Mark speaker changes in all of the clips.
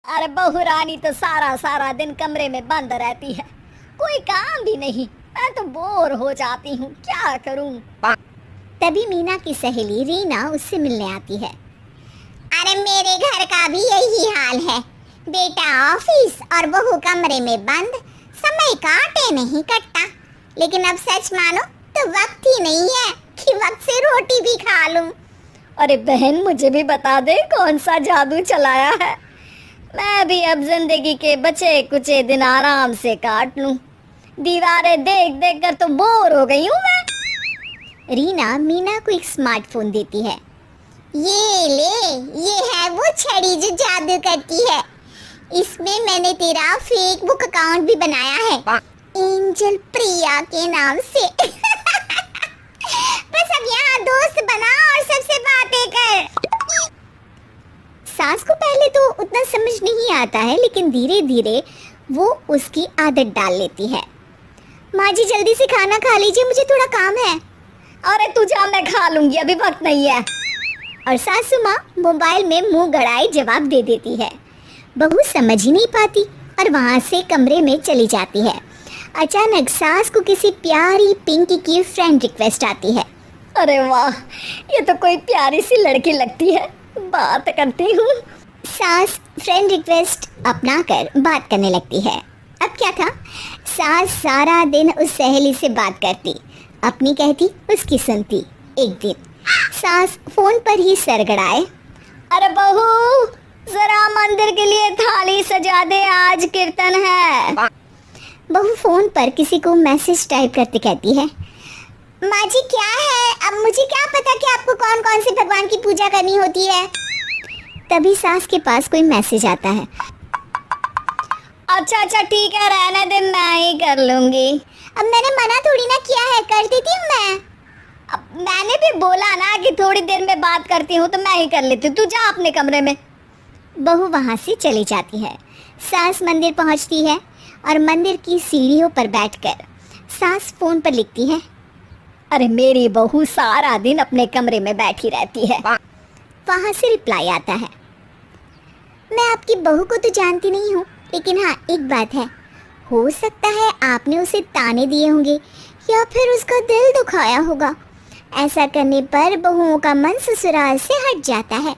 Speaker 1: अरे बहू रानी तो सारा सारा दिन कमरे में बंद रहती है, कोई काम भी नहीं। मैं तो बोर हो जाती हूँ, क्या करूँ।
Speaker 2: तभी मीना की सहेली रीना उससे मिलने आती है। अरे मेरे घर का भी यही हाल है, बेटा ऑफिस और बहू कमरे में बंद, समय काटे नहीं कटता। लेकिन अब सच मानो तो वक्त ही नहीं है कि वक्त से रोटी भी खा लूं।
Speaker 1: अरे बहन, मुझे भी बता दे कौन सा जादू चलाया है। मैं भी अब जिंदगी के बचे कुचे दिन आराम से काट लूं। दीवारें देख देख कर तो बोर हो गई हूँ मैं।
Speaker 2: रीना मीना को एक स्मार्टफोन देती है। ये ले, ये है वो छड़ी जो जादू करती है। इसमें मैंने तेरा फेसबुक अकाउंट भी बनाया है, एंजल प्रिया के नाम से। बस अब यहाँ दोस्त बना और सबसे बातें कर। सास को पहले तो उतना समझ नहीं आता है, लेकिन धीरे धीरे वो उसकी आदत डाल लेती है। माँ जी जल्दी से खाना खा लीजिए, मुझे थोड़ा काम है।
Speaker 1: अरे तू जा, मैं खा लूंगी, अभी वक्त नहीं है।
Speaker 2: और सासू माँ मोबाइल में मुंह गड़ाए जवाब दे देती है। बहू समझ ही नहीं पाती और वहाँ से कमरे में चली जाती है। अचानक सास को किसी प्यारी पिंकी की फ्रेंड रिक्वेस्ट आती है।
Speaker 1: अरे वाह, ये तो कोई प्यारी सी लड़की लगती है, बात करती हूँ।
Speaker 2: सास फ्रेंड रिक्वेस्ट अपना कर बात करने लगती है। अब क्या था, सास सारा दिन उस सहेली से बात करती, अपनी कहती उसकी सुनती। एक दिन सास फोन पर ही सरगड़ाए।
Speaker 1: अरे बहू, जरा मंदिर के लिए थाली सजा दे, आज कीर्तन है।
Speaker 2: बहू फोन पर किसी को मैसेज टाइप करते कहती है, माँ जी क्या है, अब मुझे क्या पता कि आपको कौन कौन से भगवान की पूजा करनी होती है। तभी सास के पास कोई मैसेज आता है।
Speaker 1: अच्छा अच्छा ठीक है, रहने दे, मैं ही कर लूंगी।
Speaker 2: अब मैंने मना थोड़ी ना किया है, कर देती हूँ मैं।
Speaker 1: अब मैंने भी बोला ना कि थोड़ी देर में बात करती हूँ, तो मैं ही कर लेती हूँ, तू जा अपने कमरे में।
Speaker 2: बहू वहाँ से चली जाती है। सास मंदिर पहुँचती है और मंदिर की सीढ़ियों पर बैठकर सास फोन पर लिखती है।
Speaker 1: अरे मेरी बहू सारा दिन अपने कमरे में बैठी रहती है।
Speaker 2: वहाँ से रिप्लाई आता है, मैं आपकी बहू को तो जानती नहीं हूँ, लेकिन हाँ एक बात है, हो सकता है आपने उसे ताने दिए होंगे या फिर उसका दिल दुखाया होगा। ऐसा करने पर बहुओं का मन ससुराल से हट जाता है।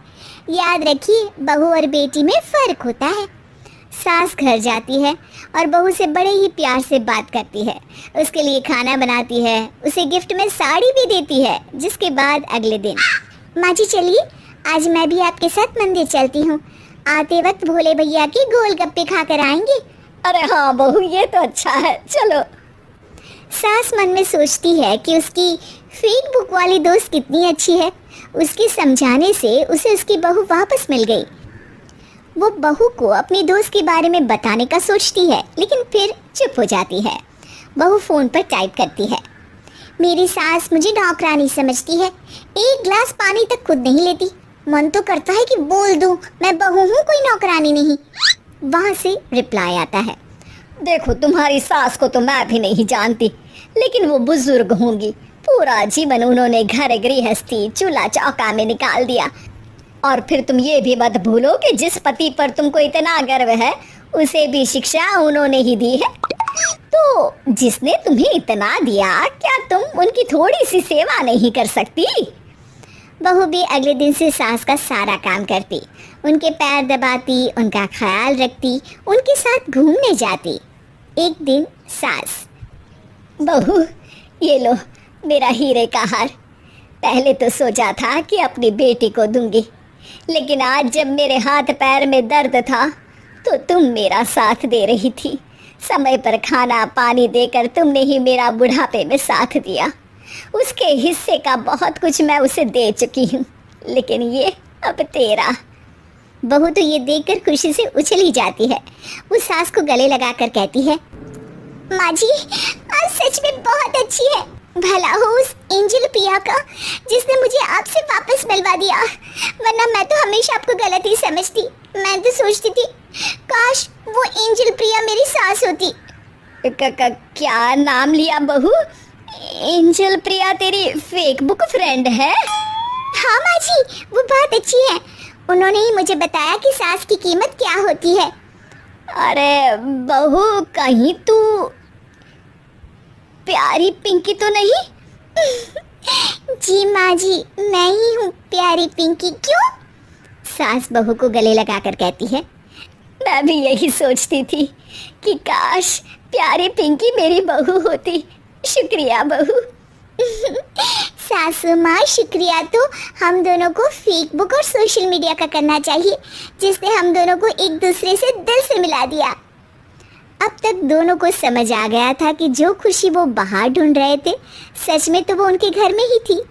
Speaker 2: याद रखिए, बहू और बेटी में फ़र्क होता है। सास घर जाती है और बहू से बड़े ही प्यार से बात करती है, उसके लिए खाना बनाती है, उसे गिफ्ट में साड़ी भी देती है। जिसके बाद अगले दिन, माँ जी चलिए, आज मैं भी आपके साथ मंदिर चलती हूँ, आते वक्त भोले भैया के गोलगप्पे खा कर आएंगे।
Speaker 1: अरे हाँ बहू, ये तो अच्छा है, चलो।
Speaker 2: सास मन में सोचती है कि उसकी फेसबुक वाली दोस्त कितनी अच्छी है। उसके समझाने से उसे उसकी बहू वापस मिल गई। वो बहू को अपनी दोस्त के बारे में बताने का सोचती है, लेकिन फिर चुप हो जाती है। बहू फ़ोन पर टाइप करती है, मेरी सास मुझे नौकरानी समझती है, एक गिलास पानी तक खुद नहीं लेती। मन तो करता है कि बोल दूं, मैं बहू हूँ, कोई नौकरानी नहीं। वहाँ से रिप्लाई आता है,
Speaker 1: देखो तुम्हारी सास को तो मैं भी नहीं जानती, लेकिन वो बुजुर्ग होंगी, पूरा जीवन उन्होंने घर गृहस्थी चूल्हा चौका में निकाल दिया। और फिर तुम ये भी मत भूलो कि जिस पति पर तुमको इतना गर्व है, उसे भी शिक्षा उन्होंने ही दी है। तो जिसने तुम्हें इतना दिया, क्या तुम उनकी थोड़ी सी सेवा नहीं कर सकती?
Speaker 2: बहू भी अगले दिन से सास का सारा काम करती, उनके पैर दबाती, उनका ख्याल रखती, उनके साथ घूमने जाती। एक दिन सास,
Speaker 1: बहू ये लो मेरा हीरे का हार। पहले तो सोचा था कि अपनी बेटी को दूंगी, लेकिन आज जब मेरे हाथ पैर में दर्द था तो तुम मेरा साथ दे रही थी। समय पर खाना पानी देकर तुमने ही मेरा बुढ़ापे में साथ दिया। उसके हिस्से का बहुत कुछ मैं उसे दे चुकी हूँ, लेकिन ये अब तेरा।
Speaker 2: बहू तो ये देखकर खुशी से उछली जाती है। वो सास को गले लगाकर कहती है, माँ जी आज सच में बहुत अच्छी है। भला हो उस एंजल प्रिया का, जिसने मुझे आपसे वापस मिलवा दिया, वरना मैं तो हमेशा आपको गलत ही समझती। मैं तो सोचती थी काश वो एंजल प्रिया मेरी सास होती।
Speaker 1: क्या नाम लिया बहू? एंजल प्रिया तेरी फेसबुक फ्रेंड है?
Speaker 2: हाँ माँ जी, वो बहुत अच्छी है। उन्होंने ही मुझे बताया कि सास की कीमत क्या होती है।
Speaker 1: अरे बहू, कहीं तू प्यारी पिंकी तो नहीं?
Speaker 2: जी माँ जी, मैं ही हूँ प्यारी पिंकी। क्यों?
Speaker 1: सास बहू को गले लगाकर कहती है। मैं भी यही सोचती थी कि काश प्यारी पिंकी मेरी बहू होती। शुक्रिया बहू।
Speaker 2: सासू माँ, शुक्रिया तो हम दोनों को फेक बुक और सोशल मीडिया का करना चाहिए, जिसने हम दोनों को एक दूसरे से दिल से मिला दिया। अब तक दोनों को समझ आ गया था कि जो खुशी वो बाहर ढूंढ रहे थे, सच में तो वो उनके घर में ही थी।